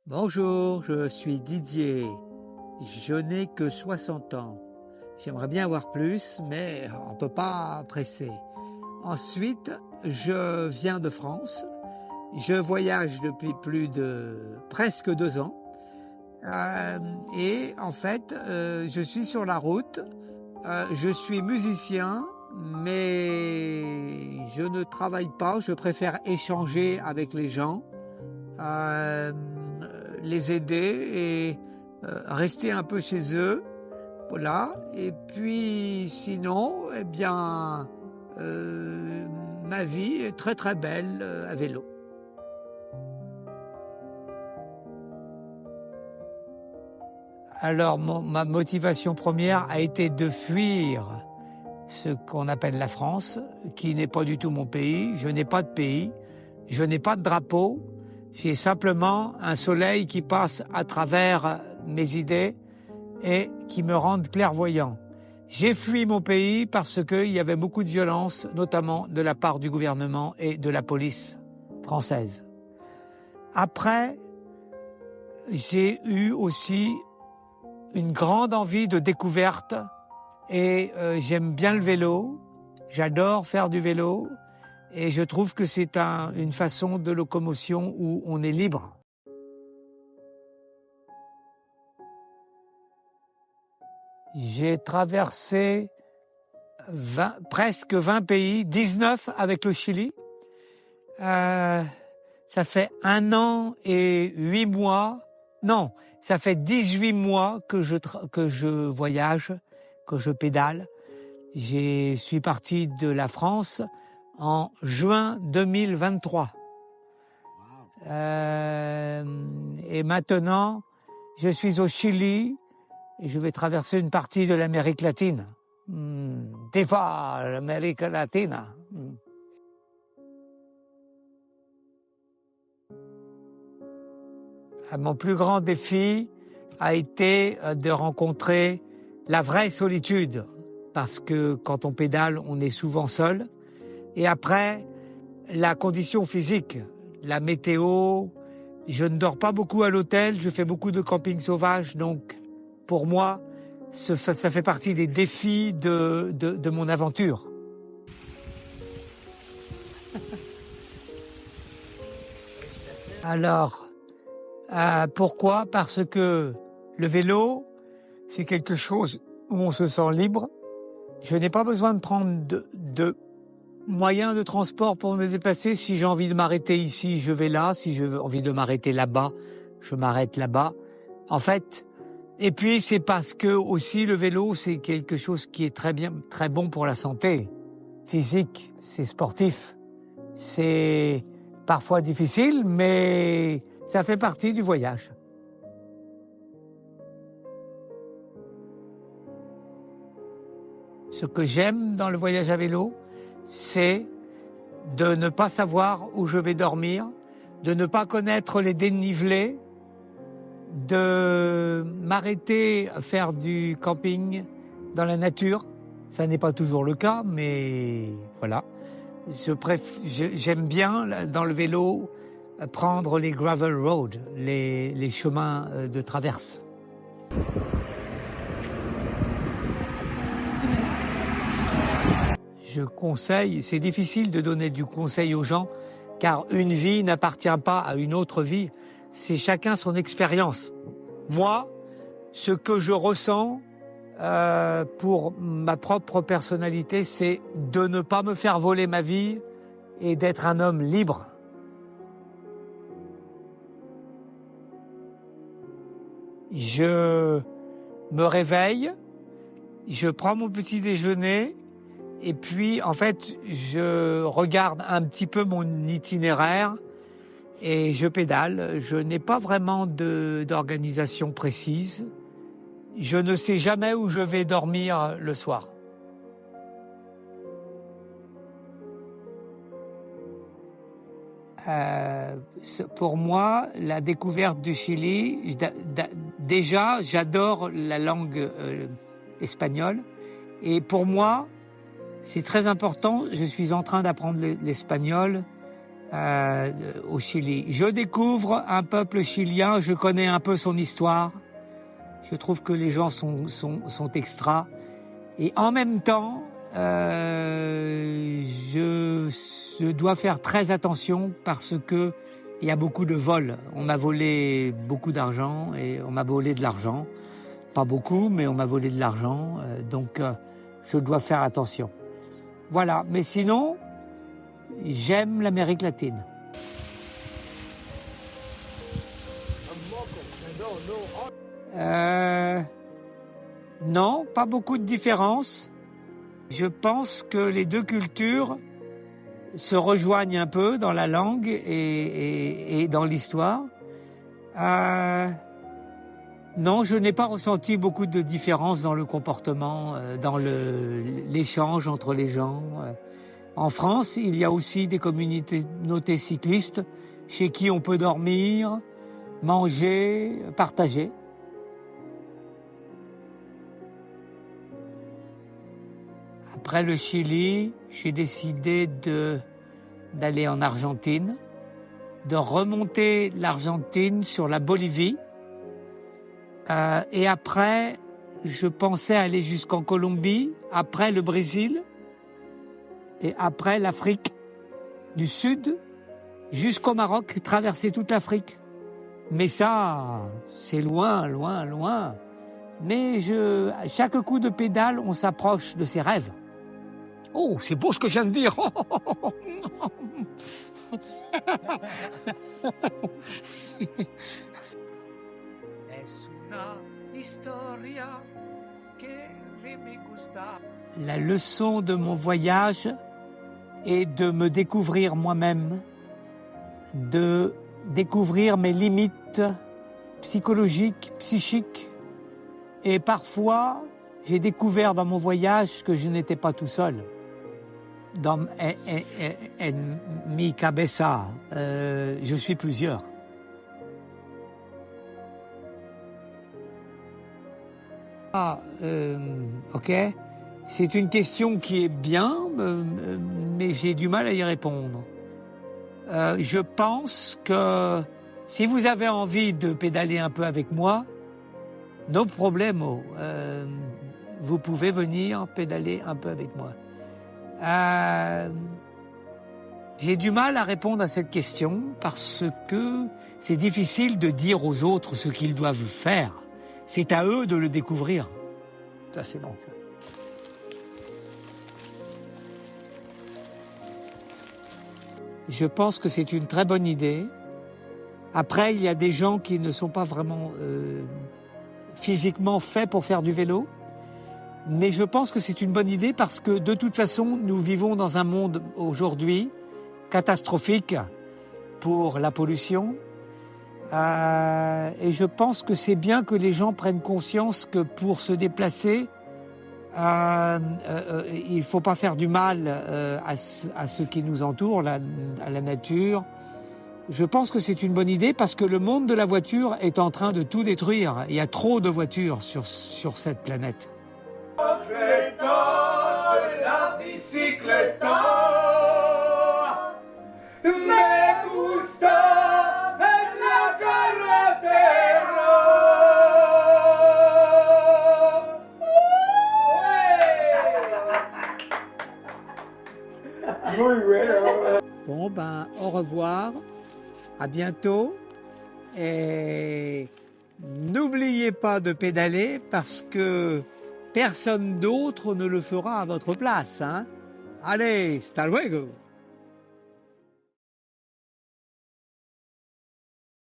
Bonjour, je suis Didier. Je n'ai que 60 ans. J'aimerais bien avoir plus, mais on ne peut pas presser. Ensuite, je viens de France. Je voyage depuis plus de presque 2 ans. Et en fait, je suis sur la route. Je suis musicien, mais je ne travaille pas. Je préfère échanger avec les gens. Euh, les aider et rester un peu chez eux. Voilà. Et puis sinon, eh bien, ma vie est très très belle à vélo. Alors, ma motivation première a été de fuir ce qu'on appelle la France, qui n'est pas du tout mon pays. Je n'ai pas de pays, je n'ai pas de drapeau. J'ai simplement un soleil qui passe à travers mes idées et qui me rendent clairvoyant. J'ai fui mon pays parce qu'il y avait beaucoup de violence, notamment de la part du gouvernement et de la police française. Après, j'ai eu aussi une grande envie de découverte et j'aime bien le vélo, j'adore faire du vélo et je trouve que c'est une façon de locomotion où on est libre. J'ai traversé presque 20 pays, 19 avec le Chili. Ça fait 1 an et 8 mois. Non, ça fait 18 mois que je voyage, que je pédale. Je suis parti de la France en juin 2023. Et maintenant, je suis au Chili et je vais traverser une partie de l'Amérique latine. Viva l'Amérique latine. Mon plus grand défi a été de rencontrer la vraie solitude, parce que quand on pédale, on est souvent seul. Et après, la condition physique, la météo, je ne dors pas beaucoup à l'hôtel, je fais beaucoup de camping sauvage, donc pour moi, ça fait partie des défis de mon aventure. Alors, pourquoi ? Parce que le vélo, c'est quelque chose où on se sent libre. Je n'ai pas besoin de prendre de moyens de transport pour me déplacer. Si j'ai envie de m'arrêter ici, je vais là. Si j'ai envie de m'arrêter là-bas, je m'arrête là-bas. En fait, et puis c'est parce que aussi le vélo, c'est quelque chose qui est très bon pour la santé physique. C'est sportif. C'est parfois difficile, mais ça fait partie du voyage. Ce que j'aime dans le voyage à vélo, c'est de ne pas savoir où je vais dormir, de ne pas connaître les dénivelés, de m'arrêter à faire du camping dans la nature. Ça n'est pas toujours le cas, mais voilà. J'aime bien dans le vélo prendre les gravel roads, les chemins de traverse. Je conseille, c'est difficile de donner du conseil aux gens, car une vie n'appartient pas à une autre vie, c'est chacun son expérience. Moi, ce que je ressens pour ma propre personnalité, c'est de ne pas me faire voler ma vie et d'être un homme libre. Je me réveille, je prends mon petit déjeuner et puis en fait je regarde un petit peu mon itinéraire et je pédale. Je n'ai pas vraiment d'organisation précise. Je ne sais jamais où je vais dormir le soir. Pour moi, la découverte du Chili, déjà, j'adore la langue espagnole. Et pour moi, c'est très important. Je suis en train d'apprendre l'espagnol au Chili. Je découvre un peuple chilien, je connais un peu son histoire. Je trouve que les gens sont extra. Et en même temps, je dois faire très attention parce que il y a beaucoup de vols. On m'a volé beaucoup d'argent et on m'a volé de l'argent. Pas beaucoup, mais on m'a volé de l'argent. Donc, je dois faire attention. Voilà. Mais sinon, j'aime l'Amérique latine. Non, pas beaucoup de différence. Je pense que les deux cultures se rejoignent un peu dans la langue et dans l'histoire. Non, je n'ai pas ressenti beaucoup de différence dans le comportement, dans l'échange entre les gens. En France, il y a aussi des communautés cyclistes chez qui on peut dormir, manger, partager. Après le Chili, j'ai décidé d'aller en Argentine, de remonter l'Argentine sur la Bolivie. Et après, je pensais aller jusqu'en Colombie, après le Brésil, et après l'Afrique du Sud, jusqu'au Maroc, traverser toute l'Afrique. Mais ça, c'est loin, loin, loin. Mais chaque coup de pédale, on s'approche de ses rêves. Oh, c'est beau ce que je viens de dire. La leçon de mon voyage est de me découvrir moi-même, de découvrir mes limites psychologiques, psychiques. Et parfois, j'ai découvert dans mon voyage que je n'étais pas tout seul. Dans mi cabeza, je suis plusieurs. Ok. C'est une question qui est bien, mais j'ai du mal à y répondre. Je pense que si vous avez envie de pédaler un peu avec moi, no problemo. Vous pouvez venir pédaler un peu avec moi. J'ai du mal à répondre à cette question parce que c'est difficile de dire aux autres ce qu'ils doivent faire. C'est à eux de le découvrir. Ça, c'est bon, ça. Je pense que c'est une très bonne idée. Après, il y a des gens qui ne sont pas vraiment physiquement faits pour faire du vélo. Mais je pense que c'est une bonne idée parce que de toute façon, nous vivons dans un monde aujourd'hui catastrophique pour la pollution. Et je pense que c'est bien que les gens prennent conscience que pour se déplacer, il ne faut pas faire du mal à ce qui nous entoure, à la nature. Je pense que c'est une bonne idée parce que le monde de la voiture est en train de tout détruire. Il y a trop de voitures sur cette planète. La bicicleta, me gusta en la carretera. Muy bueno. Bon ben, au revoir, à bientôt et n'oubliez pas de pédaler parce que personne d'autre ne le fera à votre place, hein. Allez, hasta luego.